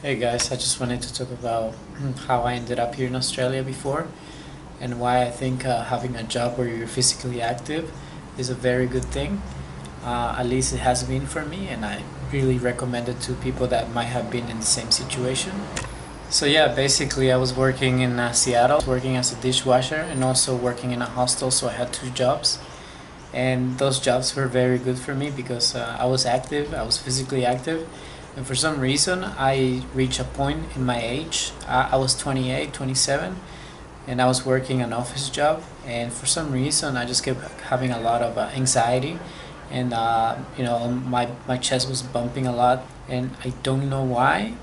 Hey guys, I just wanted to talk about how I ended up here in Australia before and why I think having a job where you're physically active is a very good thing. At least it has been for me, and I really recommend it to people that might have been in the same situation. So, yeah, basically, I was working in Seattle, working as a dishwasher and also working in a hostel, so I had two jobs. And those jobs were very good for me because I was active, I was physically active, and for some reason I reached a point in my age. I was 28, 27, and I was working an office job, and for some reason I just kept having a lot of anxiety, and my chest was bumping a lot, and I don't know why,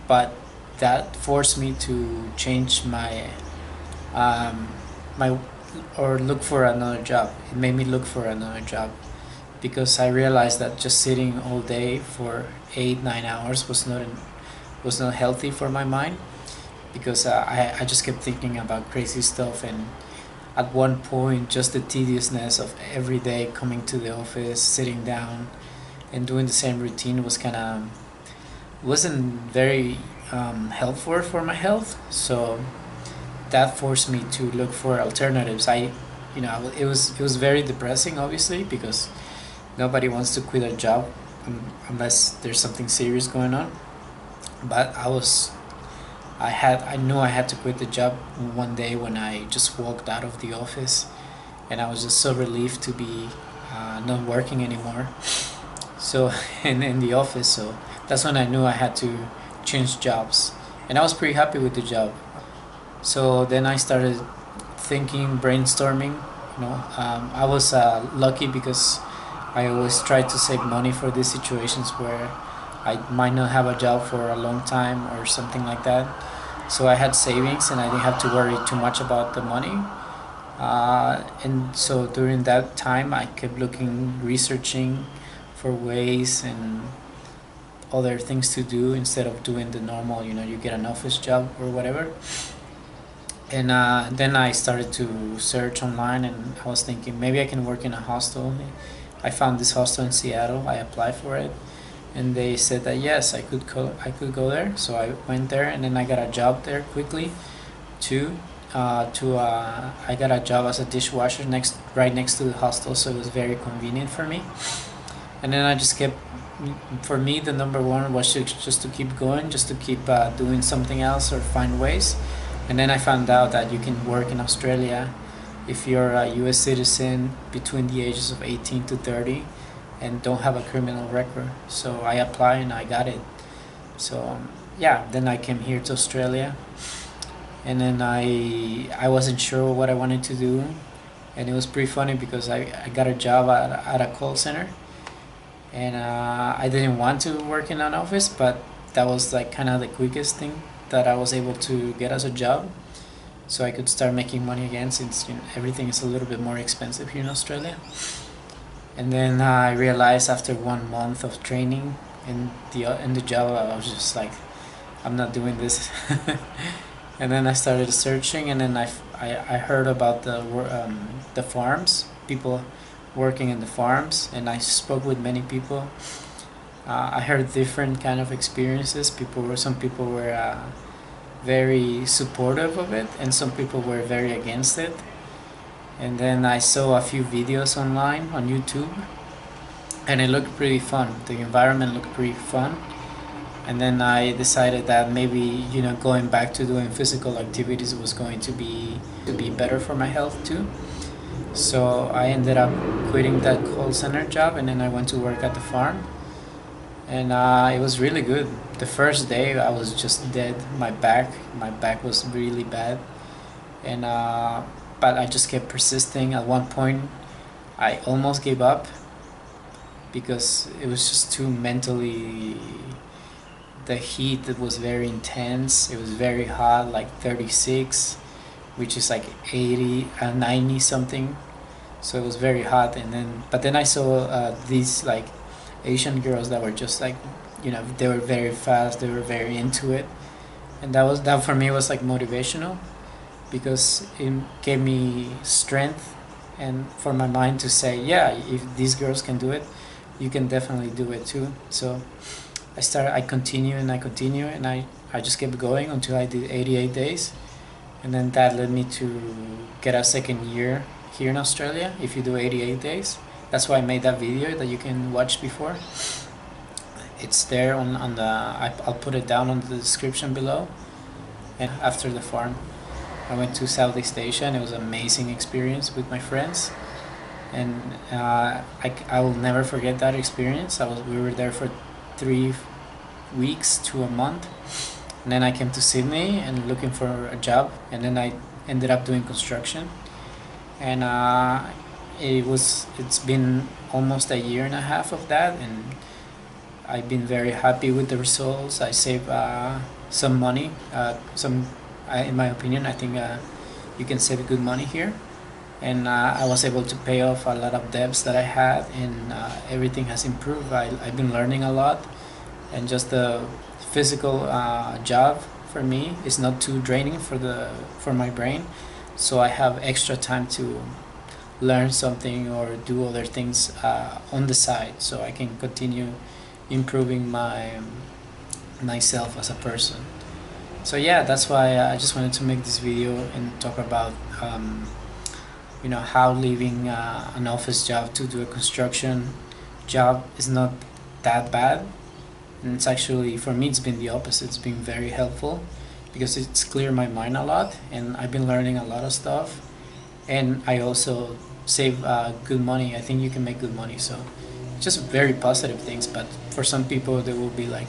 but that forced me to change um, my or look for another job. It made me look for another job because I realized that just sitting all day for 8 9 hours was not healthy for my mind because I just kept thinking about crazy stuff, and at one point just the tediousness of every day coming to the office, sitting down and doing the same routine wasn't very helpful for my health. So that forced me to look for alternatives. It was very depressing, obviously, because nobody wants to quit a job unless there's something serious going on. But I knew I had to quit the job one day when I just walked out of the office, and I was just so relieved to be not working anymore. So in the office, so that's when I knew I had to change jobs, and I was pretty happy with the job. So then I started thinking, brainstorming. I was lucky because I always try to save money for these situations where I might not have a job for a long time or something like that. So I had savings and I didn't have to worry too much about the money. And so during that time, I kept looking, researching for ways and other things to do instead of doing the normal, you get an office job or whatever. And then I started to search online, and I was thinking maybe I can work in a hostel. I found this hostel in Seattle. I applied for it, and they said that yes, I could go there. So I went there, and then I got a job there quickly, too. I got a job as a dishwasher right next to the hostel, so it was very convenient for me. And then I just kept. For me, the number one was just to keep going, just to keep doing something else or find ways. And then I found out that you can work in Australia if you're a US citizen between the ages of 18 to 30 and don't have a criminal record. So I applied and I got it. So yeah, then I came here to Australia, and then I wasn't sure what I wanted to do, and it was pretty funny because I got a job at a call center, and I didn't want to work in an office, but that was like kind of the quickest thing that I was able to get as a job, so I could start making money again since everything is a little bit more expensive here in Australia. And then I realized after 1 month of training in the job, I was just like, I'm not doing this. And then I started searching, and then I heard about the farms, people working in the farms, and I spoke with many people. I heard different kind of experiences. Some people were very supportive of it, and some people were very against it. And then I saw a few videos online on YouTube, and it looked pretty fun. The environment looked pretty fun. And then I decided that maybe going back to doing physical activities was going to be better for my health too. So I ended up quitting that call center job, and then I went to work at the farm, and it was really good. The first day I was just dead. My back was really bad, and but I just kept persisting. At one point, I almost gave up because it was just too mentally. The heat that was very intense. It was very hot, like 36, which is like 80, 90 something. So it was very hot, and then I saw these like Asian girls that were just like, they were very fast. They were very into it, and that for me was like motivational because it gave me strength and for my mind to say, yeah, if these girls can do it, you can definitely do it too. So I continue and I continue, and I just kept going until I did 88 days, and then that led me to get a second year here in Australia if you do 88 days. That's why I made that video that you can watch before. It's there on the I'll put it down on the description below. And after the farm, I went to Southeast Asia, and it was an amazing experience with my friends. And I will never forget that experience. We were there for 3 weeks to a month, and then I came to Sydney and looking for a job, and then I ended up doing construction, and it's been almost a year and a half of that, and I've been very happy with the results. I saved some money, in my opinion, I think you can save good money here, and I was able to pay off a lot of debts that I had, and everything has improved. I've been learning a lot, and just the physical job for me is not too draining for my brain, so I have extra time to learn something or do other things on the side, so I can continue improving myself as a person. So yeah, that's why I just wanted to make this video and talk about how leaving an office job to do a construction job is not that bad. And it's actually, for me, it's been the opposite. It's been very helpful because it's cleared my mind a lot, and I've been learning a lot of stuff, and I also save good money. I think you can make good money, so just very positive things. But for some people, they will be like,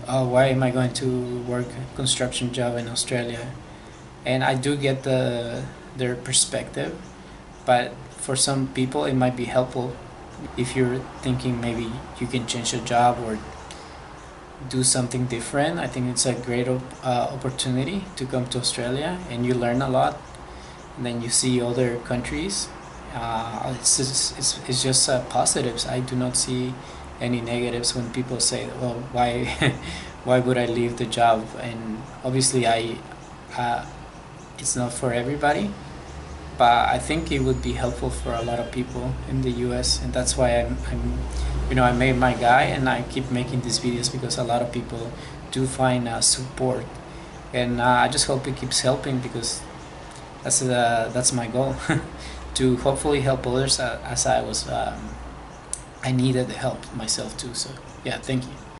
oh, why am I going to work a construction job in Australia? And I do get their perspective, but for some people it might be helpful if you're thinking maybe you can change your job or do something different. I think it's a great opportunity to come to Australia, and you learn a lot, and then you see other countries. It's just positives. I do not see any negatives when people say, well, why why would I leave the job? And obviously it's not for everybody, but I think it would be helpful for a lot of people in the US, and that's why I made my guy, and I keep making these videos because a lot of people do find support, and I just hope it keeps helping, because that's my goal to hopefully help others as I needed the help myself too. So yeah, thank you.